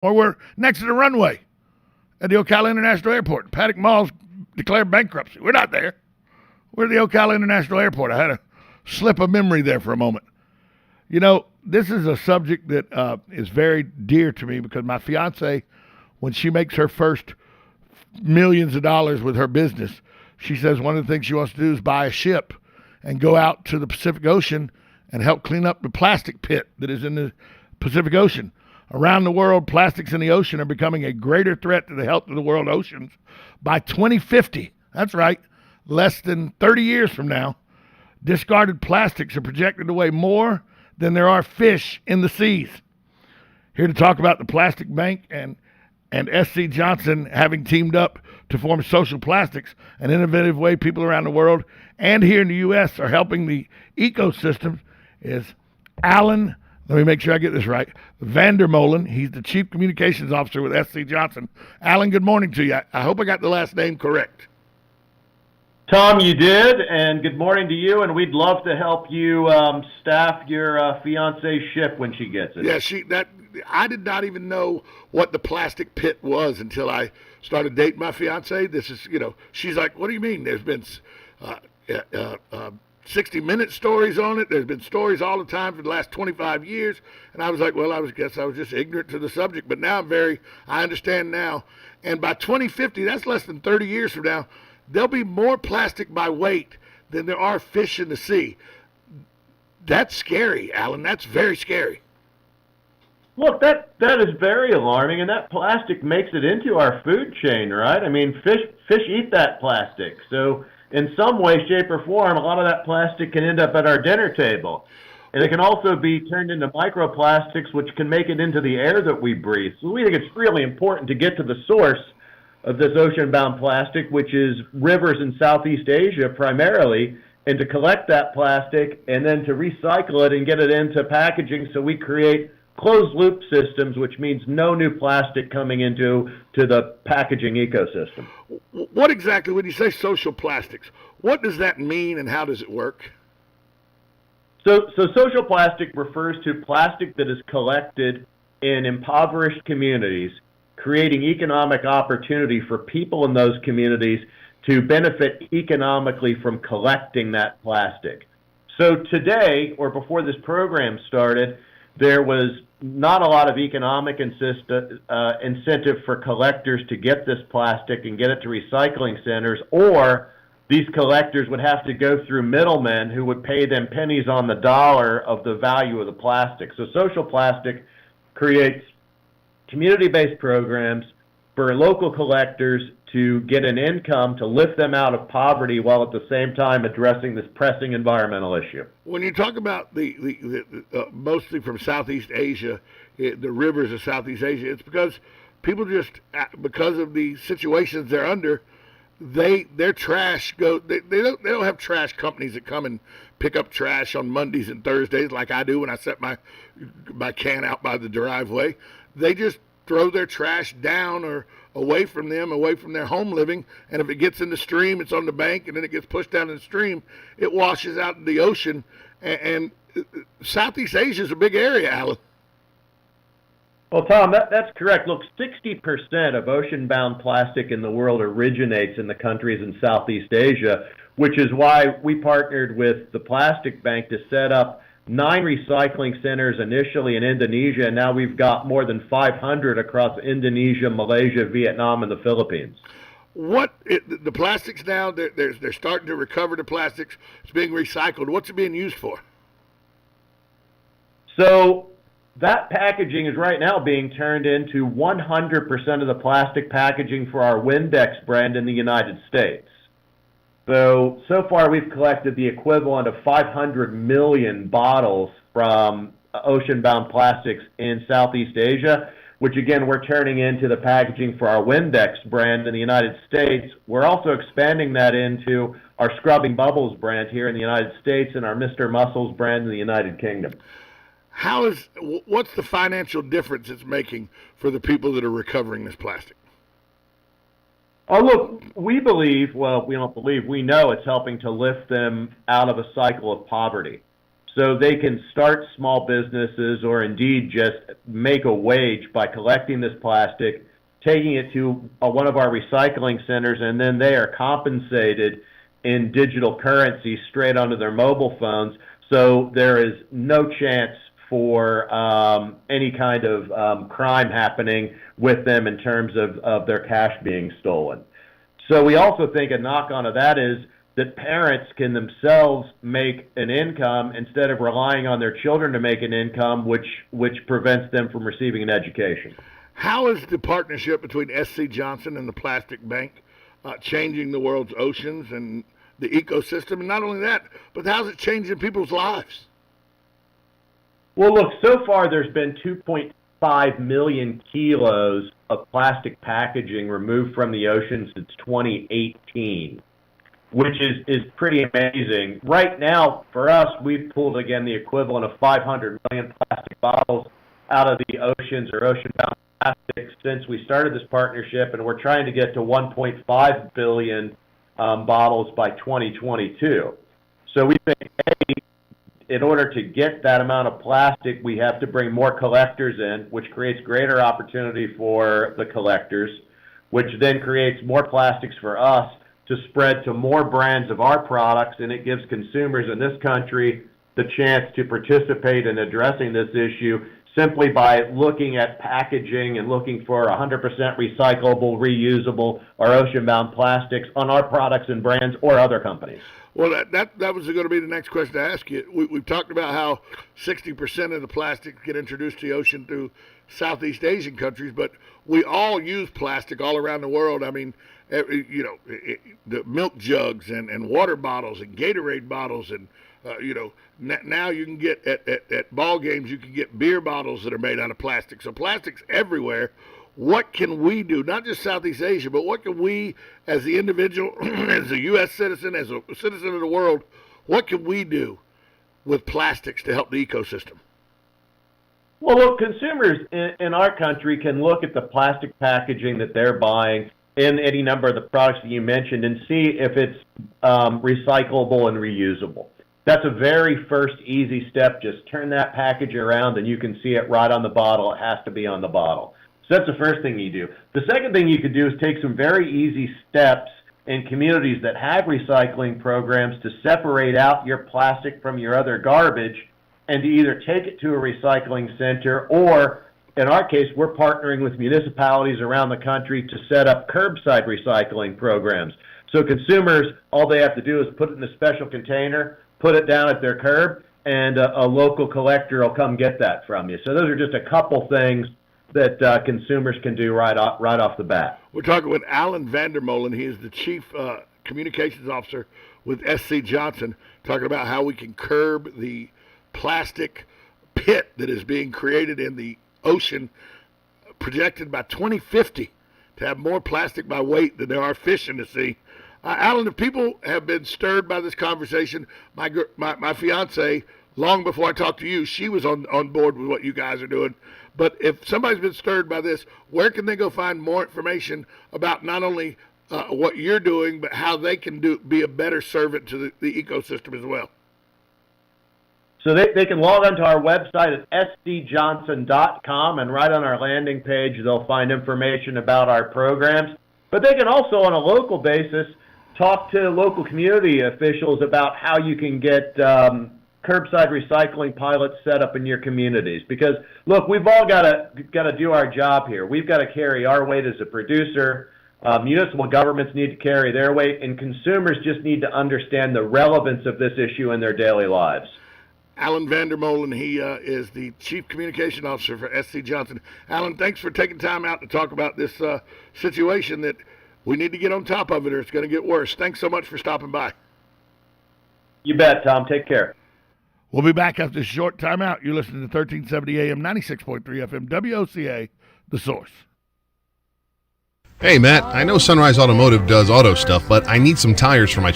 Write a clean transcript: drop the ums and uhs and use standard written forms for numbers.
Or we're next to the runway at the Ocala International Airport. Paddock Mall's declared bankruptcy. We're not there. We're at the Ocala International Airport. I had a slip of memory there for a moment. You know, this is a subject that is very dear to me because my fiance, when she makes her first millions of dollars with her business, she says one of the things she wants to do is buy a ship and go out to the Pacific Ocean and help clean up the plastic pit that is in the Pacific Ocean. Around the world, plastics in the ocean are becoming a greater threat to the health of the world oceans. By 2050, that's right, less than 30 years from now, discarded plastics are projected to weigh more than there are fish in the seas. Here to talk about the Plastic Bank and SC Johnson having teamed up to form Social Plastics, an innovative way people around the world and here in the U.S. are helping the ecosystem, is Alan, let me make sure I get this right, Vandermolen. He's the Chief Communications Officer with SC Johnson. Alan, good morning to you. I hope I got the last name correct. Tom, you did, and good morning to you, and we'd love to help you staff your fiance's ship when she gets it. Yeah, I did not even know what the plastic pit was until I started dating my fiance. This is, she's like, what do you mean? There's been 60-minute stories on it. There's been stories all the time for the last 25 years. And I was like, well, I guess I was just ignorant to the subject. But now I understand now. And by 2050, that's less than 30 years from now, there'll be more plastic by weight than there are fish in the sea. That's scary, Alan. That's very scary. Look, that is very alarming, and that plastic makes it into our food chain, right? I mean, fish eat that plastic. So in some way, shape, or form, a lot of that plastic can end up at our dinner table. And it can also be turned into microplastics, which can make it into the air that we breathe. So we think it's really important to get to the source of this ocean-bound plastic, which is rivers in Southeast Asia primarily, and to collect that plastic and then to recycle it and get it into packaging so we create closed-loop systems, which means no new plastic coming into the packaging ecosystem. What exactly, when you say social plastics, what does that mean and how does it work? So social plastic refers to plastic that is collected in impoverished communities, creating economic opportunity for people in those communities to benefit economically from collecting that plastic. So today, or before this program started, there was not a lot of economic incentive for collectors to get this plastic and get it to recycling centers, or these collectors would have to go through middlemen who would pay them pennies on the dollar of the value of the plastic. So social plastic creates community-based programs for local collectors to get an income to lift them out of poverty while at the same time addressing this pressing environmental issue. When you talk about the mostly from Southeast Asia, the rivers of Southeast Asia, it's because people because of the situations they're under, their trash they don't have trash companies that come and pick up trash on Mondays and Thursdays like I do when I set my can out by the driveway. They just throw their trash down or away from their home living, and if it gets in the stream, it's on the bank, and then it gets pushed down in the stream, it washes out in the ocean, and Southeast Asia is a big area, Alan. Well, Tom, that's correct. Look, 60% of ocean-bound plastic in the world originates in the countries in Southeast Asia, which is why we partnered with the Plastic Bank to set up 9 recycling centers initially in Indonesia, and now we've got more than 500 across Indonesia, Malaysia, Vietnam, and the Philippines. The plastics now, they're starting to recover the plastics. It's being recycled. What's it being used for? So that packaging is right now being turned into 100% of the plastic packaging for our Windex brand in the United States. So far we've collected the equivalent of 500 million bottles from ocean-bound plastics in Southeast Asia, which again we're turning into the packaging for our Windex brand in the United States. We're also expanding that into our Scrubbing Bubbles brand here in the United States and our Mr. Muscles brand in the United Kingdom. What's the financial difference it's making for the people that are recovering this plastic? Oh, look, we know it's helping to lift them out of a cycle of poverty. so they can start small businesses or indeed just make a wage by collecting this plastic, taking it to one of our recycling centers, and then they are compensated in digital currency straight onto their mobile phones. So there is no chance for any kind of crime happening with them in terms of their cash being stolen. So we also think a knock-on of that is that parents can themselves make an income instead of relying on their children to make an income, which prevents them from receiving an education. How is the partnership between SC Johnson and the Plastic Bank changing the world's oceans and the ecosystem? And not only that, but how's it changing people's lives? Well, look, so far there's been 2.5 million kilos of plastic packaging removed from the ocean since 2018, which is pretty amazing. Right now, for us, we've pulled, again, the equivalent of 500 million plastic bottles out of the oceans or ocean-bound plastics since we started this partnership, and we're trying to get to 1.5 billion bottles by 2022. So we think, hey, in order to get that amount of plastic, we have to bring more collectors in, which creates greater opportunity for the collectors, which then creates more plastics for us to spread to more brands of our products, and it gives consumers in this country the chance to participate in addressing this issue simply by looking at packaging and looking for 100% recyclable, reusable, or ocean-bound plastics on our products and brands or other companies. Well, that was going to be the next question to ask you. We've talked about how 60% of the plastics get introduced to the ocean through Southeast Asian countries, but we all use plastic all around the world. I mean, the milk jugs and water bottles and Gatorade bottles and now you can get at ball games, you can get beer bottles that are made out of plastic. So plastic's everywhere. What can we do, not just Southeast Asia, but what can we as the individual, as a U.S. citizen, as a citizen of the world, what can we do with plastics to help the ecosystem? Well, look, consumers in our country can look at the plastic packaging that they're buying in any number of the products that you mentioned and see if it's recyclable and reusable. That's a very first easy step. Just turn that package around and you can see it right on the bottle. It has to be on the bottle. So that's the first thing you do. The second thing you could do is take some very easy steps in communities that have recycling programs to separate out your plastic from your other garbage and to either take it to a recycling center or, in our case, we're partnering with municipalities around the country to set up curbside recycling programs. So consumers, all they have to do is put it in a special container, put it down at their curb, and a local collector will come get that from you. So those are just a couple things that consumers can do right off the bat. We're talking with Alan Vandermolen. He is the Chief Communications Officer with SC Johnson, talking about how we can curb the plastic pit that is being created in the ocean, projected by 2050 to have more plastic by weight than there are fish in the sea. Alan, if people have been stirred by this conversation, my fiance, long before I talked to you, she was on board with what you guys are doing. But if somebody's been stirred by this, where can they go find more information about not only what you're doing, but how they can be a better servant to the ecosystem as well? So they can log onto our website at scjohnson.com, and right on our landing page they'll find information about our programs. But they can also, on a local basis, talk to local community officials about how you can get curbside recycling pilots set up in your communities. Because, look, we've all got to do our job here. We've got to carry our weight as a producer. Municipal governments need to carry their weight, and consumers just need to understand the relevance of this issue in their daily lives. Alan Vandermolen, he is the Chief Communication Officer for SC Johnson. Alan, thanks for taking time out to talk about this situation that we need to get on top of it or it's going to get worse. Thanks so much for stopping by. You bet, Tom. Take care. We'll be back after this short timeout. You're listening to 1370 AM, 96.3 FM, WOCA, The Source. Hey, Matt, I know Sunrise Automotive does auto stuff, but I need some tires for my